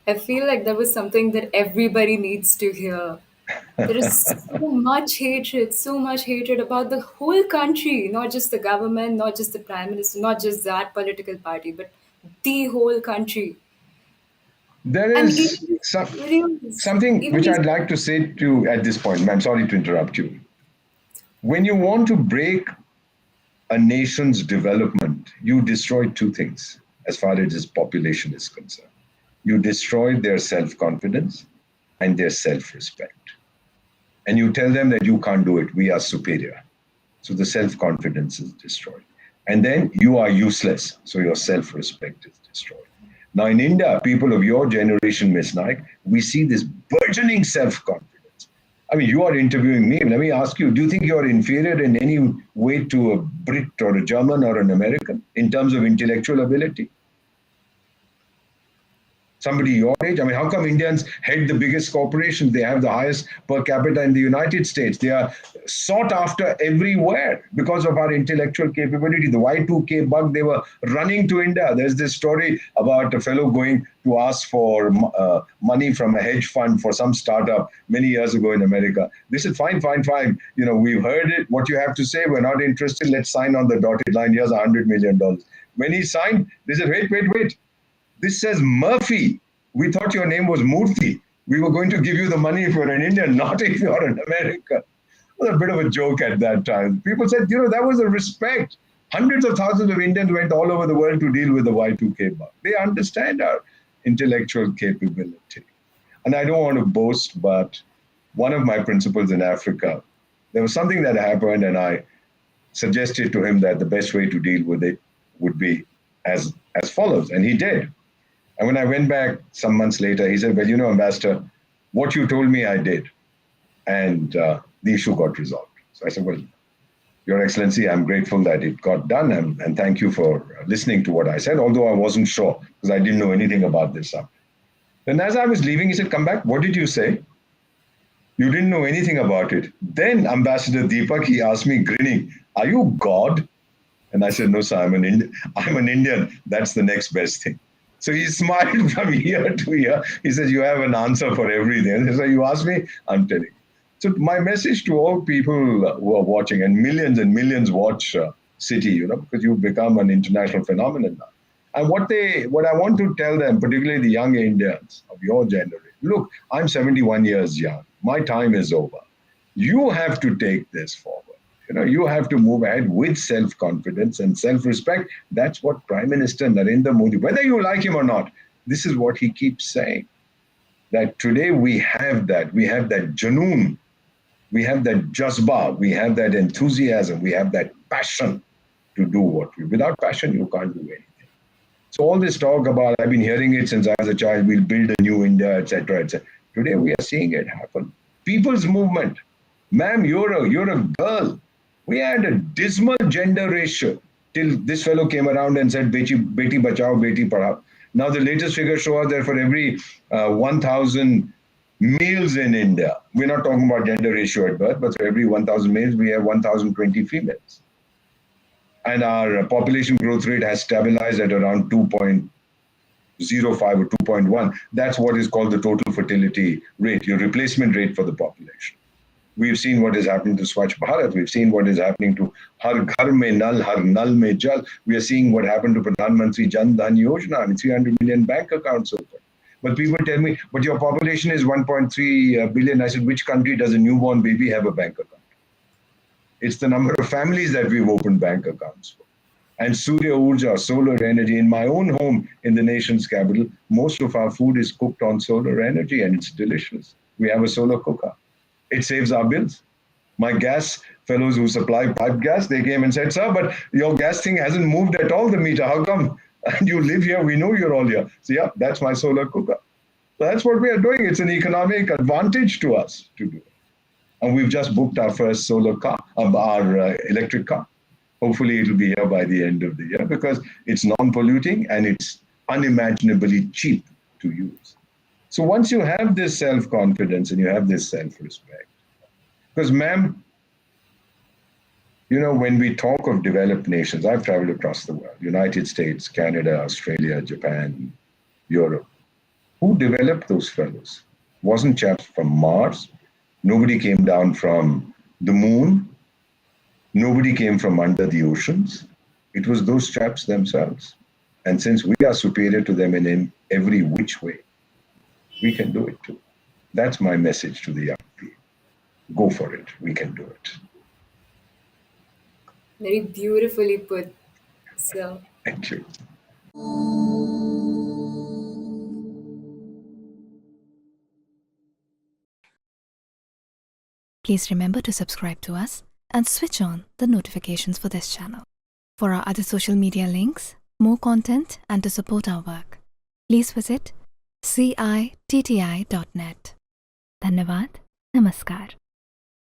I feel like that was something that everybody needs to hear. There is so much hatred about the whole country, not just the government, not just the prime minister, not just that political party, but the whole country. There And is something even which these, I'd like to say to you at this point. I'm sorry to interrupt you. When you want to break a nation's development, you destroy two things as far as its population is concerned. You destroy their self confidence and their self respect. And you tell them that you can't do it, we are superior. So the self confidence is destroyed. And then you are useless, so your self respect is destroyed. Now, in India, people of your generation, Miss Naik, we see this burgeoning self confidence. I mean, you are interviewing me. Let me ask you, do you think you are inferior in any way to a Brit or a German or an American in terms of intellectual ability? Somebody your age? I mean, how come Indians head the biggest corporations? They have the highest per capita in the United States. They are sought after everywhere because of our intellectual capability. The Y2K bug, they were running to India. There's this story about a fellow going to ask for money from a hedge fund for some startup many years ago in America. They said, fine, fine, fine. You know, we've heard it. What you have to say, we're not interested. Let's sign on the dotted line. Here's $100 million. When he signed, they said, wait, wait, wait. This says Murphy. We thought your name was Murthy. We were going to give you the money if you're an Indian, not if you're an American. It was a bit of a joke at that time. People said, you know, that was a respect. Hundreds of thousands of Indians went all over the world to deal with the Y2K bug. They understand our intellectual capability. And I don't want to boast, but one of my principals in Africa, there was something that happened, and I suggested to him that the best way to deal with it would be as follows. And he did. And when I went back some months later, he said, well, you know, Ambassador, what you told me, I did. And the issue got resolved. So I said, well, Your Excellency, I'm grateful that it got done. And thank you for listening to what I said, although I wasn't sure because I didn't know anything about this subject. Then as I was leaving, he said, come back. What did you say? You didn't know anything about it. Then Ambassador Deepak, he asked me, grinning, are you God? And I said, no, sir, I'm an Indian. That's the next best thing. So he smiled from ear to ear. He said, you have an answer for everything. So you ask me, I'm telling you. So my message to all people who are watching, and millions watch City, you know, because you've become an international phenomenon now. And what I want to tell them, particularly the young Indians of your generation, look, I'm 71 years young. My time is over. You have to take this forward. You know, you have to move ahead with self-confidence and self-respect. That's what Prime Minister Narendra Modi, whether you like him or not, this is what he keeps saying. That today we have that janoon, we have that jazba, we have that enthusiasm, we have that passion to do what we. Without passion, you can't do anything. So all this talk about, I've been hearing it since I was a child, we'll build a new India, etc., etc. Today we are seeing it happen. People's movement. Ma'am, you're a girl. We had a dismal gender ratio till this fellow came around and said, Beti bachao, beti padhao. Now the latest figures show us that for every 1,000 males in India, we're not talking about gender ratio at birth, but for every 1,000 males, we have 1,020 females. And our population growth rate has stabilized at around 2.05 or 2.1. That's what is called the total fertility rate, your replacement rate for the population. We've seen what is happening to Swachh Bharat. We've seen what is happening to Har Ghar Mein Nal, Har Nal Mein Jal. We are seeing what happened to Pradhan Mantri Jan Dhan Yojana. I mean, 300 million bank accounts open. But people tell me, but your population is 1.3 billion. I said, which country does a newborn baby have a bank account? It's the number of families that we've opened bank accounts for. And Surya Urja, solar energy. In my own home in the nation's capital, most of our food is cooked on solar energy and it's delicious. We have a solar cooker. It saves our bills. My gas fellows who supply pipe gas, they came and said, sir, but your gas thing hasn't moved at all, the meter. How come? And you live here, we know you're all here. So yeah, that's my solar cooker. So that's what we are doing. It's an economic advantage to us to do it. And we've just booked our first solar car, our electric car. Hopefully it'll be here by the end of the year because it's non-polluting and it's unimaginably cheap to use. So once you have this self-confidence and you have this self-respect, because ma'am, you know, when we talk of developed nations, I've traveled across the world, United States, Canada, Australia, Japan, Europe. Who developed those fellows? Wasn't chaps from Mars. Nobody came down from the moon. Nobody came from under the oceans. It was those chaps themselves. And since we are superior to them in every which way, we can do it too. That's my message to the young people. Go for it. We can do it. Very beautifully put, sir. Thank you. Please remember to subscribe to us and switch on the notifications for this channel. For our other social media links, more content, and to support our work, please visit citti.net. Dhanyavad. Namaskar.